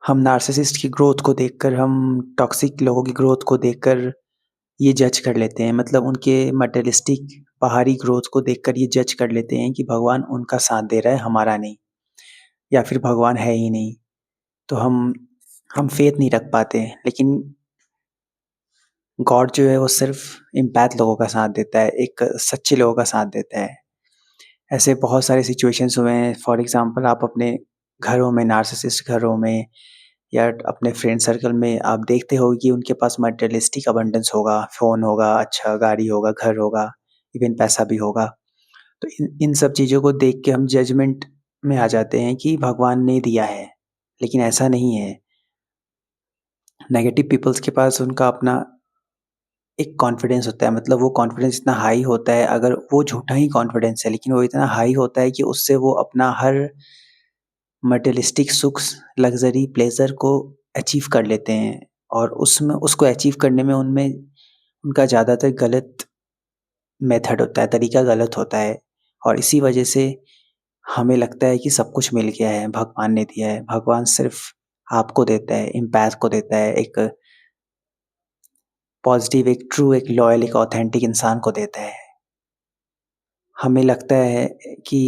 हम नार्सिसिस्ट की ग्रोथ को देखकर, हम टॉक्सिक लोगों की ग्रोथ को देखकर ये जज कर लेते हैं, मतलब उनके मटेरियलिस्टिक बाहरी ग्रोथ को देखकर ये जज कर लेते हैं कि भगवान उनका साथ दे रहा है, हमारा नहीं, या फिर भगवान है ही नहीं। तो हम फेथ नहीं रख पाते। लेकिन गॉड जो है वो सिर्फ एम्पैथ लोगों का साथ देता है, एक सच्चे लोगों का साथ देता है। ऐसे बहुत सारे सिचुएशंस हुए हैं। फॉर एग्जांपल, आप अपने घरों में, नार्सिसिस्ट घरों में या अपने फ्रेंड सर्कल में आप देखते हो कि उनके पास मटेरियलिस्टिक अबंडेंस होगा, फ़ोन होगा, अच्छा गाड़ी होगा, घर होगा, इवन पैसा भी होगा। तो इन इन सब चीज़ों को देख के हम जजमेंट में आ जाते हैं कि भगवान ने दिया है, लेकिन ऐसा नहीं है। नेगेटिव पीपल्स के पास उनका अपना एक कॉन्फिडेंस होता है, मतलब वो कॉन्फिडेंस इतना हाई होता है, अगर वो झूठा ही कॉन्फिडेंस है, लेकिन वो इतना हाई होता है कि उससे वो अपना हर मटेरियलिस्टिक सुख, लग्ज़री, प्लेज़र को अचीव कर लेते हैं, और उसमें उसको अचीव करने में उनमें उनका ज़्यादातर गलत मेथड होता है, तरीका गलत होता है। और इसी वजह से हमें लगता है कि सब कुछ मिल गया है, भगवान ने दिया है। भगवान सिर्फ़ आपको देता है, एम्पैथ को देता है, एक पॉज़िटिव, एक ट्रू, एक लॉयल, एक ऑथेंटिक इंसान को देता है। हमें लगता है कि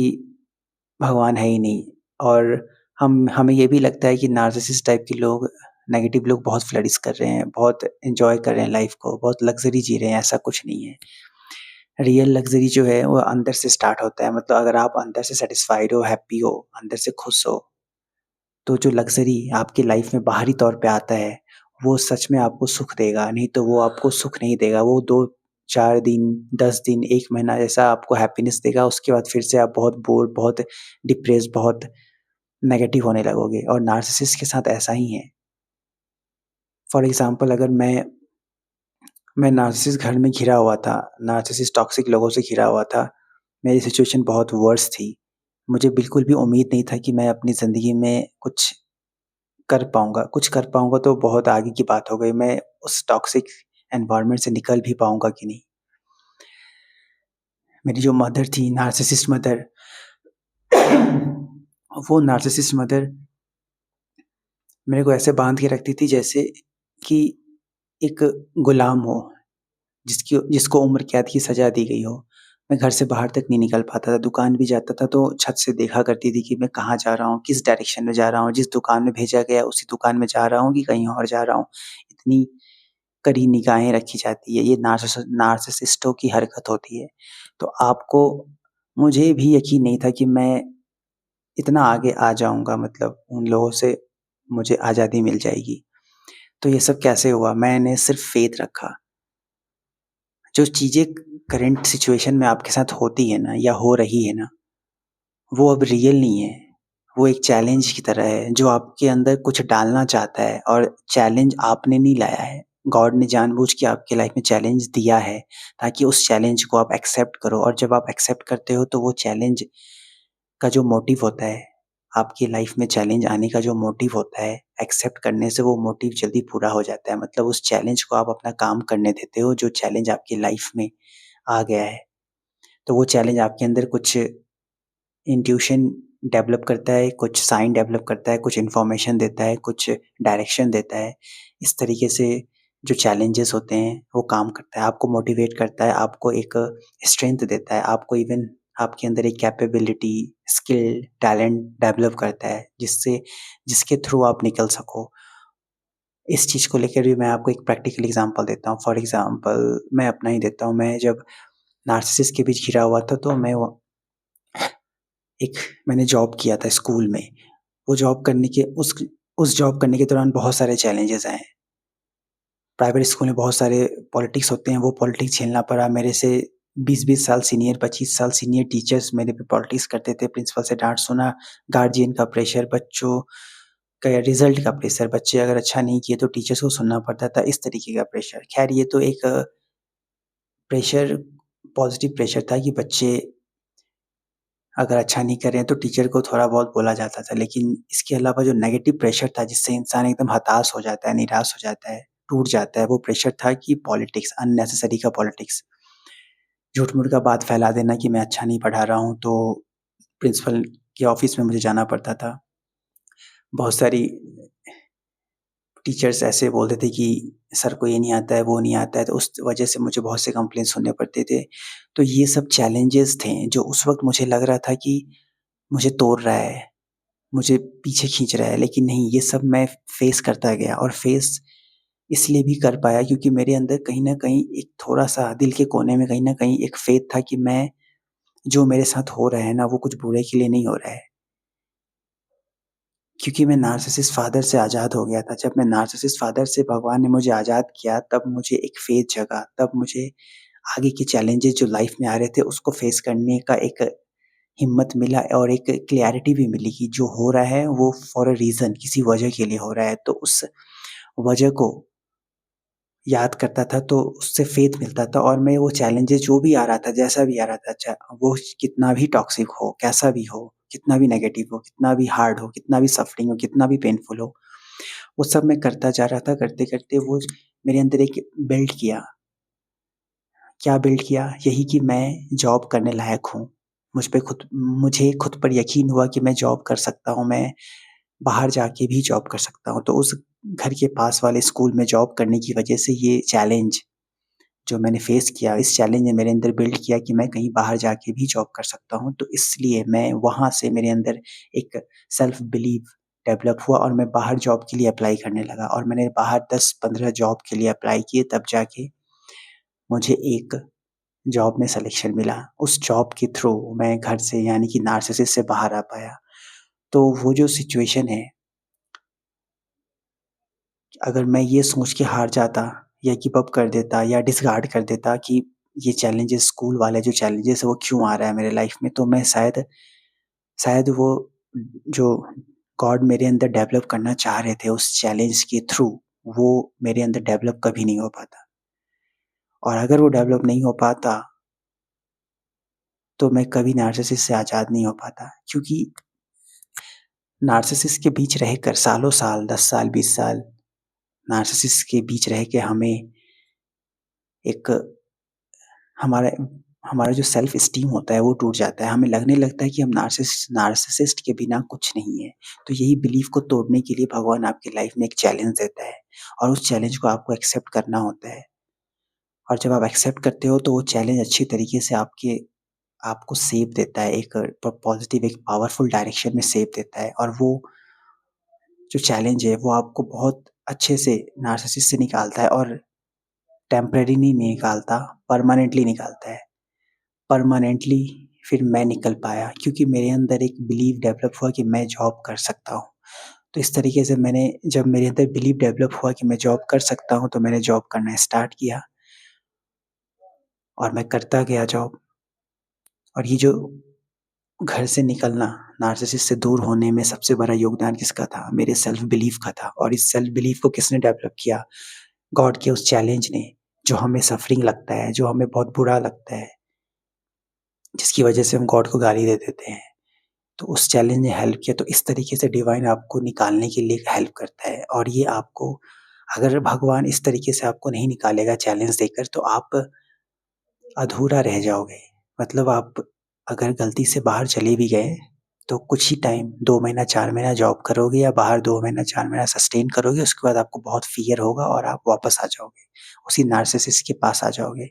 भगवान है ही नहीं, और हमें ये भी लगता है कि नार्सिसिस्ट टाइप के लोग, नेगेटिव लोग बहुत फ्लरिश कर रहे हैं, बहुत एन्जॉय कर रहे हैं लाइफ़ को, बहुत लग्ज़री जी रहे हैं। ऐसा कुछ नहीं है। रियल लग्ज़री जो है वो अंदर से स्टार्ट होता है, मतलब अगर आप अंदर से सैटिस्फाइड हो, हैप्पी हो, अंदर से खुश हो, तो जो लग्ज़री आपकी लाइफ़ में बाहरी तौर पे आता है, वो सच में आपको सुख देगा, नहीं तो वो आपको सुख नहीं देगा। वो 2-4 दिन, 10 दिन, 1 महीना ऐसा आपको हैप्पीनेस देगा, उसके बाद फिर से आप बहुत बोर, बहुत डिप्रेस्ड, बहुत नेगेटिव होने लगोगे, और नार्सिसिस्ट के साथ ऐसा ही है। फॉर एग्ज़ाम्पल, अगर मैं नार्सिसिस्ट घर में घिरा हुआ था, नार्सिसिस्ट टॉक्सिक लोगों से घिरा हुआ था, मेरी सिचुएशन बहुत वर्स्ट थी। मुझे बिल्कुल भी उम्मीद नहीं था कि मैं अपनी ज़िंदगी में कुछ कर पाऊँगा। कुछ कर पाऊँगा तो बहुत आगे की बात हो गई, मैं उस टॉक्सिक एनवायरनमेंट से निकल भी पाऊँगा कि नहीं। मेरी जो मदर थी, नार्सिसिस्ट मदर, वो नार्सिसिस्ट मदर मेरे को ऐसे बाँध के रखती थी जैसे कि एक गुलाम हो, जिसको उम्र कैद की सज़ा दी गई हो। मैं घर से बाहर तक नहीं निकल पाता था, दुकान भी जाता था तो छत से देखा करती थी कि मैं कहाँ जा रहा हूँ, किस डायरेक्शन में जा रहा हूँ, जिस दुकान में भेजा गया है उसी दुकान में जा रहा हूँ कि कहीं और जा रहा हूँ। इतनी कड़ी निगाहें रखी जाती है, ये नार्सिसिस्टों की हरकत होती है। तो आपको मुझे भी यकीन नहीं था कि मैं इतना आगे आ जाऊँगा, मतलब उन लोगों से मुझे आज़ादी मिल जाएगी। तो ये सब कैसे हुआ? मैंने सिर्फ़ फ़ेथ रखा। जो चीज़ें करंट सिचुएशन में आपके साथ होती है ना, या हो रही है ना, वो अब रियल नहीं है। वो एक चैलेंज की तरह है, जो आपके अंदर कुछ डालना चाहता है, और चैलेंज आपने नहीं लाया है। गॉड ने जानबूझ के आपकी लाइफ़ में चैलेंज दिया है, ताकि उस चैलेंज को आप एक्सेप्ट करो, और जब आप एक्सेप्ट करते हो तो वो चैलेंज का जो मोटिव होता है, आपकी लाइफ़ में चैलेंज आने का जो मोटिव होता है, एक्सेप्ट करने से वो मोटिव जल्दी पूरा हो जाता है। मतलब उस चैलेंज को आप अपना काम करने देते हो, जो चैलेंज आपकी लाइफ़ में आ गया है। तो वो चैलेंज आपके अंदर कुछ इंट्यूशन डेवलप करता है, कुछ साइन डेवलप करता है, कुछ इन्फॉर्मेशन देता है, कुछ डायरेक्शन देता है। इस तरीके से जो चैलेंजेस होते हैं, वो काम करता है, आपको मोटिवेट करता है, आपको एक स्ट्रेंथ देता है, आपको इवन आपके अंदर एक कैपेबिलिटी, स्किल, टैलेंट डेवलप करता है, जिसके थ्रू आप निकल सको। इस चीज़ को लेकर भी मैं आपको एक प्रैक्टिकल एग्ज़ाम्पल देता हूँ। फॉर एग्ज़ाम्पल, मैं अपना ही देता हूँ। मैं जब नार्सिसिस्ट के बीच घिरा हुआ था, तो एक मैंने जॉब किया था स्कूल में। वो जॉब करने के उस जॉब करने के दौरान बहुत सारे चैलेंजेज़ आए। प्राइवेट स्कूल में बहुत सारे पॉलिटिक्स होते हैं, वो पॉलिटिक्स झेलना पड़ा। मेरे से 20-20 साल सीनियर, 25 साल सीनियर टीचर्स मेरे पे पॉलिटिक्स करते थे। प्रिंसिपल से डाँट सुना, गार्डियन का प्रेशर, बच्चों का रिज़ल्ट का प्रेशर, बच्चे अगर अच्छा नहीं किए तो टीचर्स को सुनना पड़ता था, इस तरीके का प्रेशर। ख़ैर, ये तो एक प्रेशर, पॉज़िटिव प्रेशर था कि बच्चे अगर अच्छा नहीं कर रहे हैं तो टीचर को थोड़ा बहुत बोला जाता था। लेकिन इसके अलावा जो नेगेटिव प्रेशर था, जिससे इंसान एकदम हताश हो जाता है, निराश हो जाता है, टूट जाता है, वो प्रेशर था कि पॉलिटिक्स, अननेसेसरी का पॉलिटिक्स। झूठ-मूठ का बात फैला देना कि मैं अच्छा नहीं पढ़ा रहा हूँ, तो प्रिंसिपल के ऑफ़िस में मुझे जाना पड़ता था। बहुत सारी टीचर्स ऐसे बोलते थे कि सर को ये नहीं आता है, वो नहीं आता है, तो उस वजह से मुझे बहुत से कंप्लेंट सुनने पड़ते थे। तो ये सब चैलेंजेस थे जो उस वक़्त मुझे लग रहा था कि मुझे तोड़ रहा है, मुझे पीछे खींच रहा है, लेकिन नहीं, ये सब मैं फेस करता गया और फेस इसलिए भी कर पाया क्योंकि मेरे अंदर कहीं न कहीं एक थोड़ा-सा दिल के कोने में कहीं न कहीं एक फ़ेथ था कि मैं जो मेरे साथ हो रहा है ना, वो कुछ बुरे के लिए नहीं हो रहा है। क्योंकि मैं नार्सिसिस्ट फ़ादर से आज़ाद हो गया था। जब मैं नार्सिसिस्ट फ़ादर से भगवान ने मुझे आज़ाद किया, तब मुझे एक फ़ेथ जगा, तब मुझे आगे के चैलेंजेज़ जो लाइफ़ में आ रहे थे, उसको फ़ेस करने का एक हिम्मत मिला और एक क्लैरिटी भी मिली कि जो हो रहा है, वो फॉर अ रीज़न, किसी वजह के लिए हो रहा है। तो उस वजह को याद करता था तो उससे फ़ेथ मिलता था और मैं वो चैलेंजेज़ जो भी आ रहा था, जैसा भी आ रहा था, वो कितना भी टॉक्सिक हो, कैसा भी हो, कितना भी नेगेटिव हो, कितना भी हार्ड हो, कितना भी सफ़रिंग हो, कितना भी पेनफुल हो, वो सब मैं करता जा रहा था। करते-करते वो मेरे अंदर एक बिल्ड किया। क्या बिल्ड किया? यही कि मैं जॉब करने लायक हूँ। मुझे खुद पर यकीन हुआ कि मैं जॉब कर सकता हूँ, मैं बाहर जाके भी जॉब कर सकता हूँ। तो उस घर के पास वाले स्कूल में जॉब करने की वजह से ये चैलेंज जो मैंने फेस किया, इस चैलेंज ने मेरे अंदर बिल्ड किया कि मैं कहीं बाहर जाके भी जॉब कर सकता हूँ। तो इसलिए मैं वहाँ से मेरे अंदर एक सेल्फ बिलीव डेवलप हुआ और मैं बाहर जॉब के लिए अप्लाई करने लगा और मैंने बाहर 10-15 जॉब के लिए अप्लाई किए, तब जाके मुझे एक जॉब में सिलेक्शन मिला। उस जॉब के थ्रू मैं घर से यानी कि नार्सिसिस से बाहर आ पाया। तो वो जो सिचुएशन है, अगर मैं ये सोच के हार जाता या गिव अप कर देता या डिसकार्ड कर देता कि ये चैलेंजेस स्कूल वाले जो चैलेंजेस है वो क्यों आ रहा है मेरे लाइफ में, तो मैं शायद शायद वो जो गॉड मेरे अंदर डेवलप करना चाह रहे थे उस चैलेंज के थ्रू, वो मेरे अंदर डेवलप कभी नहीं हो पाता। और अगर वो डेवलप नहीं हो पाता, तो मैं कभी नार्सिसिस से आज़ाद नहीं हो पाता। क्योंकि नार्सिसिस के बीच रहकर सालों-साल, 10 साल, 20 साल नार्सिसिस के बीच रह के हमें एक हमारा हमारा जो सेल्फ एस्टीम होता है वो टूट जाता है। हमें लगने लगता है कि हम नार्सिसिस्ट के बिना कुछ नहीं है। तो यही बिलीफ को तोड़ने के लिए भगवान आपकी लाइफ में एक चैलेंज देता है और उस चैलेंज को आपको एक्सेप्ट करना होता है। और जब आप एक्सेप्ट करते हो तो वो चैलेंज अच्छी तरीके से आपको शेप देता है, एक पॉजिटिव एक पावरफुल डायरेक्शन में शेप देता है और वो जो चैलेंज है वो आपको बहुत अच्छे से नार्सिसिस से निकालता है और टेम्परेरी नहीं निकालता, परमानेंटली निकालता है। परमानेंटली फिर मैं निकल पाया क्योंकि मेरे अंदर एक बिलीव डेवलप हुआ कि मैं जॉब कर सकता हूँ। तो इस तरीके से मैंने जब मेरे अंदर बिलीव डेवलप हुआ कि मैं जॉब कर सकता हूँ, तो मैंने जॉब करना स्टार्ट किया और मैं करता गया जॉब। और ये जो घर से निकलना, नार्सिसिस से दूर होने में सबसे बड़ा योगदान किसका था? मेरे सेल्फ बिलीव का था और इस सेल्फ बिलीव को किसने डेवलप किया? गॉड के उस चैलेंज ने, जो हमें सफरिंग लगता है, जो हमें बहुत बुरा लगता है, जिसकी वजह से हम गॉड को गाली दे देते हैं। तो उस चैलेंज ने हेल्प किया, तो इस तरीके से डिवाइन आपको निकालने के लिए हेल्प करता है और ये आपको अगर भगवान इस तरीके से आपको नहीं निकालेगा चैलेंज देकर तो आप अधूरा रह जाओगे। मतलब आप अगर गलती से बाहर चले भी गए, तो कुछ ही टाइम 2 महीना 4 महीना जॉब करोगे या बाहर 2 महीना 4 महीना सस्टेन करोगे, उसके बाद आपको बहुत फ़ियर होगा और आप वापस आ जाओगे। उसी नार्सिसिस्ट के पास आ जाओगे।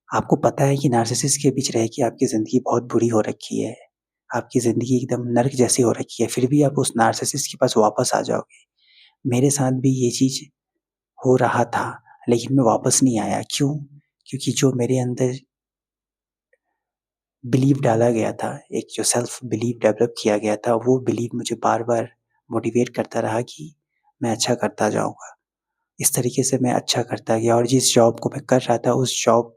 आपको पता है कि नार्सिसिस्ट के बीच रह के आपकी ज़िंदगी बहुत बुरी हो रखी है। आपकी ज़िंदगी एकदम नर्क जैसी हो रखी है, फिर भी आप उस नार्सिसिस्ट के पास वापस आ जाओगे। मेरे साथ भी ये चीज़ हो रहा था, लेकिन मैं वापस नहीं आया। क्यों? क्योंकि जो मेरे अंदर बिलीव डाला गया था, एक जो सेल्फ बिलीव डेवलप किया गया था, वो बिलीव मुझे बार-बार मोटिवेट करता रहा कि मैं अच्छा करता जाऊँगा। इस तरीके से मैं अच्छा करता गया और जिस जॉब को मैं कर रहा था, उस जॉब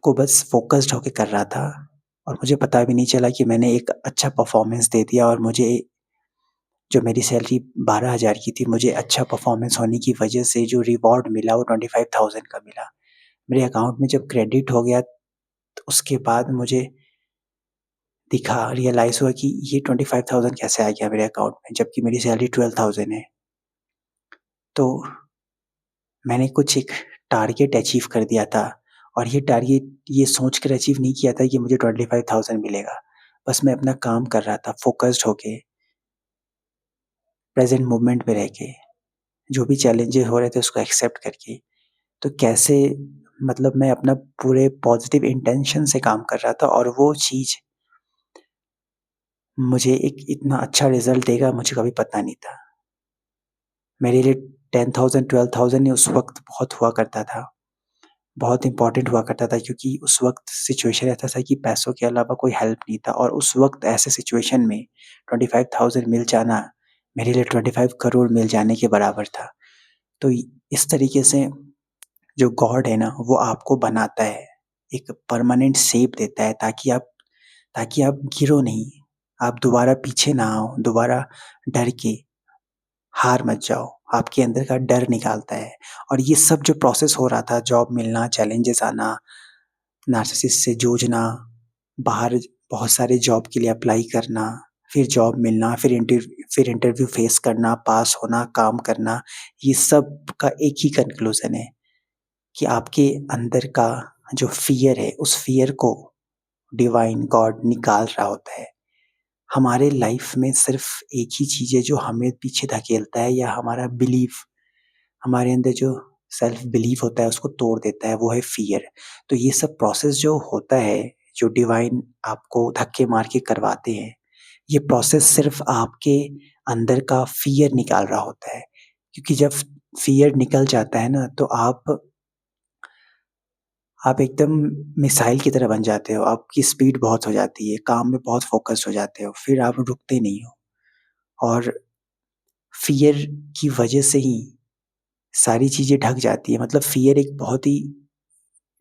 को बस फ़ोकस्ड होके कर रहा था और मुझे पता भी नहीं चला कि मैंने एक अच्छा परफ़ॉर्मेंस दे दिया और मुझे जो मेरी सैलरी 12,000 की थी, मुझे अच्छा परफ़ॉर्मेंस होने की वजह से जो रिवॉर्ड मिला वो 25,000 का मिला। मेरे अकाउंट में जब क्रेडिट हो गया, तो उसके बाद मुझे दिखा रियलाइज़ हुआ कि ये 25,000 कैसे आ गया मेरे अकाउंट में जबकि मेरी सैलरी 12,000 है। तो मैंने कुछ एक टारगेट अचीव कर दिया था और ये टारगेट ये सोच कर अचीव नहीं किया था कि मुझे 25,000 मिलेगा। बस मैं अपना काम कर रहा था फ़ोकस्ड होके, प्रेज़ेंट मोमेंट में रह के। जो भी चैलेंजेस हो रहे थे उसको एक्सेप्ट करके। तो कैसे मतलब मैं अपना पूरे पॉज़िटिव इंटेंशन से काम कर रहा था और वो चीज़ मुझे एक इतना अच्छा रिज़ल्ट देगा मुझे कभी पता नहीं था। मेरे लिए 10,000 12,000 ही उस वक़्त बहुत हुआ करता था। बहुत इम्पोर्टेंट हुआ करता था क्योंकि उस वक़्त सिचुएशन ऐसा था कि पैसों के अलावा कोई हेल्प नहीं था और उस वक़्त ऐसे सिचुएशन में 25,000 मिल जाना मेरे लिए 25 करोड़ मिल जाने के बराबर था। तो इस तरीके से जो गॉड है ना वो आपको बनाता है, एक परमानेंट शेप देता है ताकि आप गिरो नहीं, आप दोबारा पीछे ना आओ, दोबारा डर के हार मत जाओ, आपके अंदर का डर निकालता है। और ये सब जो प्रोसेस हो रहा था, जॉब मिलना, चैलेंजेस आना, नार्सिसिस्ट से जूझना, बाहर बहुत सारे जॉब के लिए अप्लाई करना, फिर जॉब मिलना, फिर इंटरव्यू फेस करना, पास होना, काम करना, ये सब का एक ही कन्क्लूज़न है कि आपके अंदर का जो फ़ियर है, उस फ़ियर को डिवाइन गॉड निकाल रहा होता है। हमारे लाइफ में सिर्फ़ एक ही चीज़ है जो हमें पीछे धकेलता है या हमारा बिलीफ, हमारे अंदर जो सेल्फ बिलीफ होता है उसको तोड़ देता है, वो है फ़ियर। तो ये सब प्रोसेस जो होता है, जो डिवाइन आपको धक्के मार के करवाते हैं, ये प्रोसेस सिर्फ़ आपके अंदर का फ़ियर निकाल रहा होता है। क्योंकि जब फ़ियर निकल जाता है ना तो आप एकदम मिसाइल की तरह बन जाते हो, आपकी स्पीड बहुत हो जाती है, काम में बहुत फ़ोकस हो जाते हो, फिर आप रुकते नहीं हो। और फ़ियर की वजह से ही सारी चीज़ें ढक जाती हैं। मतलब फ़ियर एक बहुत ही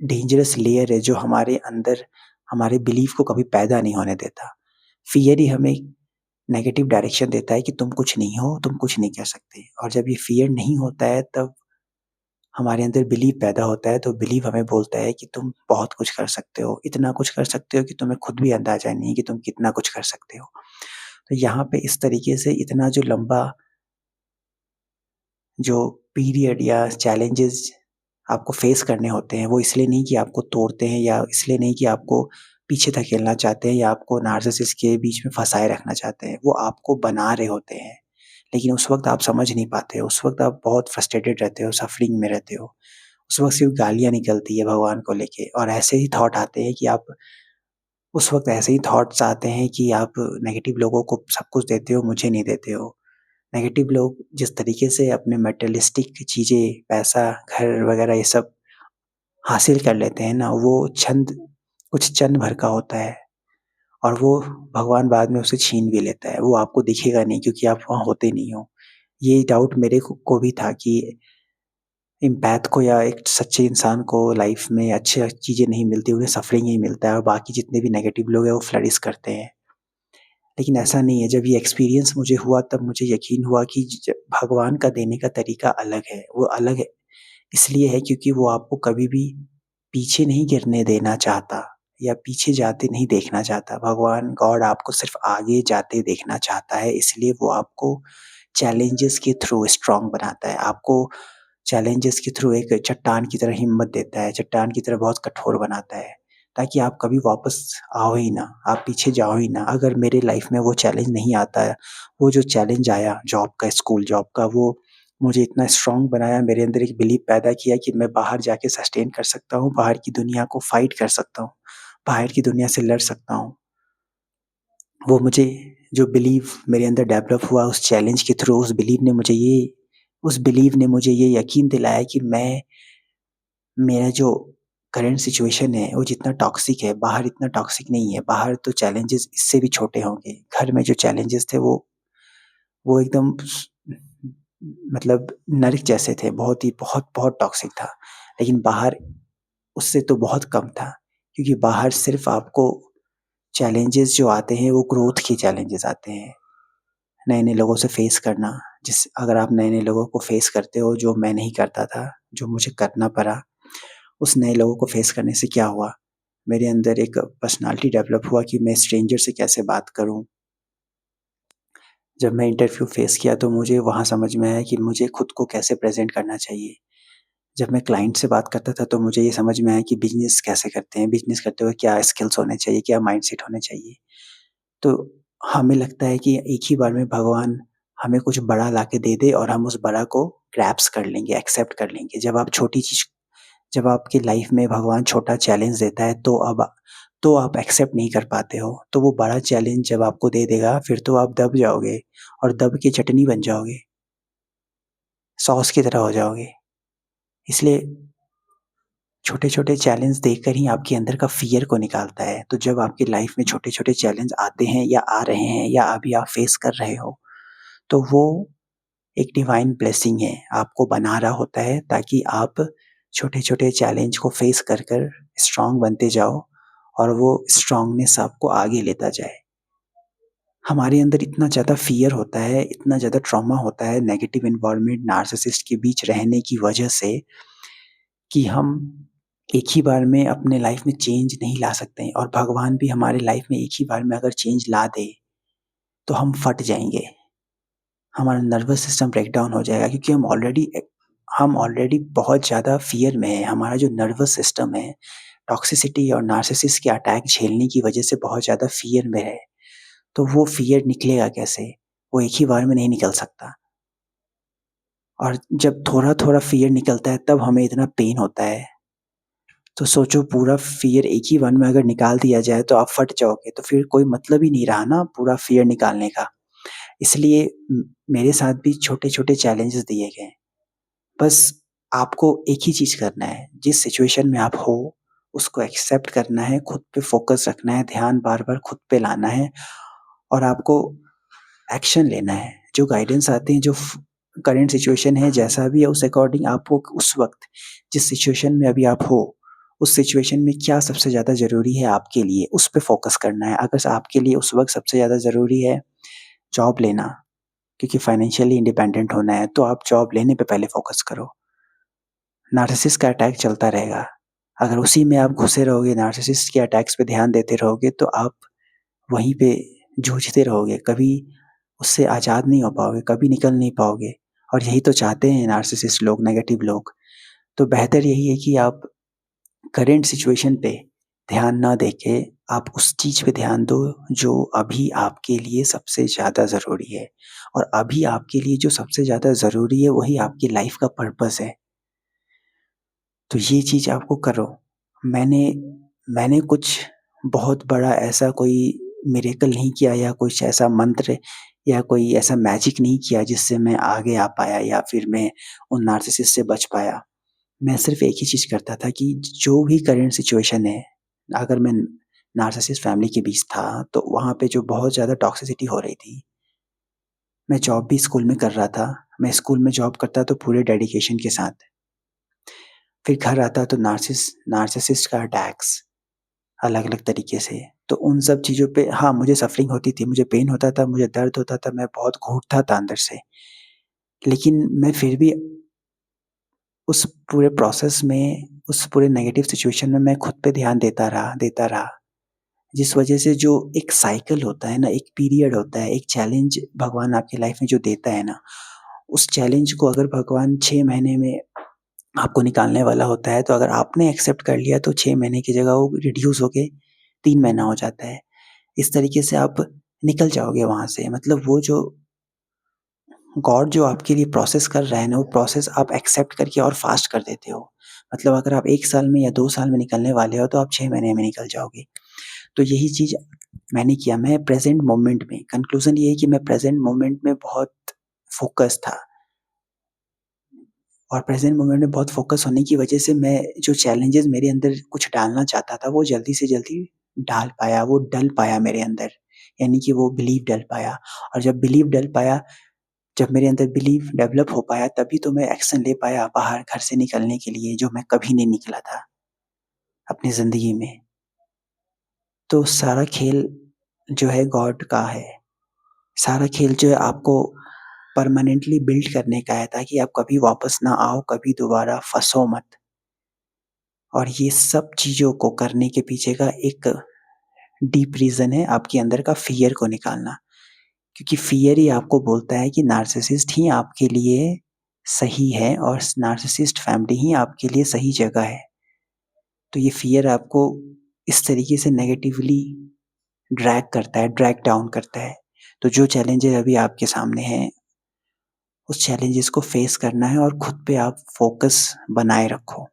डेंजरस लेयर है जो हमारे अंदर हमारे बिलीफ को कभी पैदा नहीं होने देता। फ़ियर ही हमें नेगेटिव डायरेक्शन देता है कि तुम कुछ नहीं हो, तुम कुछ नहीं कर सकते। और जब ये फ़ियर नहीं होता है तब हमारे अंदर बिलीव पैदा होता है, तो बिलीव हमें बोलता है कि तुम बहुत कुछ कर सकते हो, इतना कुछ कर सकते हो कि तुम्हें खुद भी अंदाज़ा नहीं है कि तुम कितना कुछ कर सकते हो। तो यहाँ पे इस तरीके से इतना जो लंबा जो पीरियड या चैलेंजेस आपको फेस करने होते हैं, वो इसलिए नहीं कि आपको तोड़ते हैं या इसलिए नहीं कि आपको पीछे धकेलना चाहते हैं या आपको नार्सिसिस्ट के बीच में फँसाए रखना चाहते हैं, वो आपको बना रहे होते हैं। लेकिन उस वक़्त आप समझ नहीं पाते हो, उस वक़्त आप बहुत फ्रस्ट्रेटेड रहते हो, सफ़रिंग में रहते हो। उस वक़्त सिर्फ़ गालियाँ निकलती है भगवान को लेके और ऐसे ही थॉट आते हैं कि आप उस वक़्त ऐसे ही थॉट्स आते हैं कि आप नेगेटिव लोगों को सब कुछ देते हो, मुझे नहीं देते हो। नेगेटिव लोग जिस तरीके से अपने मटेरियलिस्टिक चीज़ें, पैसा, घर वग़ैरह ये सब हासिल कर लेते हैं ना, वो कुछ क्षण भर का होता है और वो भगवान बाद में उसे छीन भी लेता है। वो आपको दिखेगा नहीं क्योंकि आप वहाँ होते नहीं हो। ये डाउट मेरे को भी था कि एम्पैथ को या एक सच्चे इंसान को लाइफ में अच्छी चीज़ें नहीं मिलती, उन्हें सफ़रिंग ही मिलता है और बाकी जितने भी नेगेटिव लोग हैं वो फ्लरिश करते हैं। लेकिन ऐसा नहीं है, जब ये एक्सपीरियंस मुझे हुआ तब मुझे यकीन हुआ कि ज भगवान का देने का तरीका अलग है। वो अलग है इसलिए है क्योंकि वो आपको कभी भी पीछे नहीं गिरने देना चाहता या पीछे जाते नहीं देखना चाहता। भगवान गॉड आपको सिर्फ़ आगे जाते देखना चाहता है, इसलिए वो आपको चैलेंजेस के थ्रू स्ट्रॉन्ग बनाता है। आपको चैलेंजेस के थ्रू एक चट्टान की तरह हिम्मत देता है, चट्टान की तरह बहुत कठोर बनाता है, ताकि आप कभी वापस आओ ही ना, आप पीछे जाओ ही ना। अगर मेरे लाइफ़ में वो चैलेंज नहीं आता है, वो जो चैलेंज आया जॉब का, स्कूल जॉब का, वो मुझे इतना स्ट्रॉन्ग बनाया, मेरे अंदर एक बिलीव पैदा किया कि मैं बाहर जाके सस्टेन कर सकता हूँ, बाहर की दुनिया को फाइट कर सकता हूँ, बाहर की दुनिया से लड़ सकता हूँ। वो मुझे जो बिलीव मेरे अंदर डेवलप हुआ उस चैलेंज के थ्रू, उस बिलीव ने मुझे ये यकीन दिलाया कि मेरा जो करंट सिचुएशन है वो जितना टॉक्सिक है, बाहर इतना टॉक्सिक नहीं है। बाहर तो चैलेंजेस इससे भी छोटे होंगे। घर में जो चैलेंजेस थे वो एकदम मतलब नर्क जैसे थे, बहुत टॉक्सिक था। लेकिन बाहर उससे तो बहुत कम था, क्योंकि बाहर सिर्फ़ आपको चैलेंजेस जो आते हैं वो ग्रोथ के चैलेंजेस आते हैं। नए-नए लोगों से फेस करना, जिस अगर आप नए-नए लोगों को फेस करते हो जो मैं नहीं करता था, जो मुझे करना पड़ा, उस नए लोगों को फेस करने से क्या हुआ, मेरे अंदर एक पर्सनैलिटी डेवलप हुआ कि मैं स्ट्रेंजर से कैसे बात करूँ। जब मैं इंटरव्यू फेस किया तो मुझे वहाँ समझ में आया कि मुझे खुद को कैसे प्रेज़ेंट करना चाहिए। जब मैं क्लाइंट से बात करता था तो मुझे ये समझ में आया कि बिज़नेस कैसे करते हैं, बिज़नेस करते हुए क्या स्किल्स होने चाहिए, क्या माइंडसेट होने चाहिए। तो हमें लगता है कि एक ही बार में भगवान हमें कुछ बड़ा लाके दे दे और हम उस बड़ा को ग्रैब्स कर लेंगे, एक्सेप्ट कर लेंगे। जब आपकी लाइफ में भगवान छोटा चैलेंज देता है तो आप एक्सेप्ट नहीं कर पाते हो। तो वो बड़ा चैलेंज जब आपको दे देगा फिर तो आप दब जाओगे और दब के चटनी बन जाओगे, सॉस की तरह हो जाओगे। इसलिए छोटे-छोटे चैलेंज देकर ही आपके अंदर का फ़ियर को निकालता है। तो जब आपकी लाइफ में छोटे-छोटे चैलेंज आते हैं या आ रहे हैं या अभी आप फेस कर रहे हो, तो वो एक डिवाइन ब्लेसिंग है, आपको बना रहा होता है ताकि आप छोटे-छोटे चैलेंज को फेस कर स्ट्रॉन्ग बनते जाओ और वो स्ट्रॉन्गनेस आपको आगे लेता जाए। हमारे अंदर इतना ज़्यादा फ़ियर होता है, इतना ज़्यादा ट्रॉमा होता है नेगेटिव एनवायरनमेंट, नार्सिसिस्ट के बीच रहने की वजह से कि हम एक ही बार में अपने लाइफ में चेंज नहीं ला सकते हैं और भगवान भी हमारे लाइफ में एक ही बार में अगर चेंज ला दे, तो हम फट जाएँगे। हमारा नर्वस सिस्टम ब्रेकडाउन हो जाएगा क्योंकि हम ऑलरेडी बहुत ज़्यादा फ़ियर में हैं। हमारा जो नर्वस सिस्टम है, टॉक्सिसिटी और नार्सिसिस्ट के अटैक झेलने की वजह से बहुत ज़्यादा फ़ियर में है। तो वो फ़ियर निकलेगा कैसे? वो एक ही बार में नहीं निकल सकता। और जब थोड़ा-थोड़ा फ़ियर निकलता है तब हमें इतना पेन होता है। तो सोचो पूरा फ़ियर एक ही बार में अगर निकाल दिया जाए तो आप फट जाओगे, तो फिर कोई मतलब ही नहीं रहा ना पूरा फ़ियर निकालने का। इसलिए मेरे साथ भी छोटे-छोटे चैलेंजेस दिए गए हैं। बस आपको एक ही चीज़ करना है, जिस सिचुएशन में आप हो, उसको एक्सेप्ट करना है, खुद पे फ़ोकस रखना है, ध्यान बार-बार खुद पे लाना है और आपको एक्शन लेना है। जो गाइडेंस आते हैं, जो करंट सिचुएशन है, जैसा भी है उस अकॉर्डिंग आपको उस वक़्त जिस सिचुएशन में अभी आप हो, उस सिचुएशन में क्या सबसे ज़्यादा ज़रूरी है आपके लिए, उस पे फ़ोकस करना है। अगर आपके लिए उस वक़्त सबसे ज़्यादा ज़रूरी है जॉब लेना, क्योंकि फाइनेंशियली इंडिपेंडेंट होना है, तो आप जॉब लेने पे पहले फ़ोकस करो। नार्सिसिस्ट का अटैक चलता रहेगा। अगर उसी में आप घुसे रहोगे, नार्सिसिस्ट के अटैक्स पे ध्यान देते रहोगे, तो आप वहीं पे जूझते रहोगे, कभी उससे आज़ाद नहीं हो पाओगे, कभी निकल नहीं पाओगे और यही तो चाहते हैं नार्सिसिस्ट लोग, नेगेटिव लोग। तो बेहतर यही है कि आप करंट सिचुएशन पे ध्यान ना देके आप उस चीज़ पे ध्यान दो जो अभी आपके लिए सबसे ज़्यादा ज़रूरी है और अभी आपके लिए जो सबसे ज़्यादा ज़रूरी है, वही आपकी लाइफ़ का पर्पस है। तो ये चीज़ आपको करो। मैंने मैंने कुछ बहुत बड़ा ऐसा कोई मिरेकल नहीं किया या कुछ ऐसा मंत्र या कोई ऐसा मैजिक नहीं किया जिससे मैं आगे आ पाया या फिर मैं उन नार्सिसिस्ट से बच पाया। मैं सिर्फ़ एक ही चीज़ करता था कि जो भी करंट सिचुएशन है, अगर मैं नार्सिसिस्ट फैमिली के बीच था, तो वहाँ पे जो बहुत ज़्यादा टॉक्सिसिटी हो रही थी, मैं जॉब भी स्कूल में कर रहा था। मैं स्कूल में जॉब करता तो पूरे डेडिकेशन के साथ। फिर घर आता तो नार्सिसिस्ट का अटैक्स अलग-अलग तरीके से। तो उन सब चीज़ों पे हाँ, मुझे सफ़रिंग होती थी, मुझे पेन होता था, मुझे दर्द होता था, मैं बहुत घुटता था अंदर से। लेकिन मैं फिर भी उस पूरे प्रोसेस में, उस पूरे नेगेटिव सिचुएशन में मैं खुद पे ध्यान देता रहा। जिस वज़ह से जो एक साइकिल होता है ना, एक पीरियड होता है, एक चैलेंज भगवान आपकी लाइफ़ में जो देता है ना, उस चैलेंज को अगर भगवान 6 महीने में आपको निकालने वाला होता है, तो अगर आपने एक्सेप्ट कर लिया तो 6 महीने की जगह वो रिड्यूस होके 3 महीना हो जाता है। इस तरीके से आप निकल जाओगे वहाँ से। मतलब वो जो गॉड जो आपके लिए प्रोसेस कर रहा है ना, वो प्रोसेस आप एक्सेप्ट करके और फ़ास्ट कर देते हो। मतलब अगर आप 1 साल में या 2 साल में निकलने वाले हो, तो आप 6 महीने में निकल जाओगे। तो यही चीज़ मैंने किया। मैं प्रेज़ेंट मोमेंट में कन्क्लूज़न ये है कि मैं प्रेज़ेंट मोमेंट में बहुत फ़ोकस था और प्रेज़ेंट मोमेंट में बहुत फ़ोकस होने की वज़ह से मैं जो चैलेंजेज़ मेरे अंदर कुछ डालना चाहता था, वो जल्दी से जल्दी डाल पाया, वो डल पाया मेरे अंदर। यानी कि वो बिलीव डल पाया और जब बिलीव डल पाया, जब मेरे अंदर बिलीव डेवलप हो पाया, तभी तो मैं एक्शन ले पाया बाहर घर से निकलने के लिए, जो मैं कभी नहीं निकला था अपनी ज़िंदगी में। तो सारा खेल जो है गॉड का है। सारा खेल जो है आपको परमानेंटली बिल्ड करने का है ताकि आप कभी वापस ना आओ, कभी दोबारा फँसो मत। और ये सब चीज़ों को करने के पीछे का एक डीप रीज़न है आपके अंदर का फ़ियर को निकालना। क्योंकि फ़ियर ही आपको बोलता है कि नार्सिसिस्ट ही आपके लिए सही है और नार्सिसिस्ट फैमिली ही आपके लिए सही जगह है। तो ये फ़ियर आपको इस तरीके से नेगेटिवली ड्रैग डाउन करता है। तो जो चैलेंजेज़ अभी आपके सामने हैं, उस चैलेंजेस को फेस करना है और खुद पे आप फ़ोकस बनाए रखो।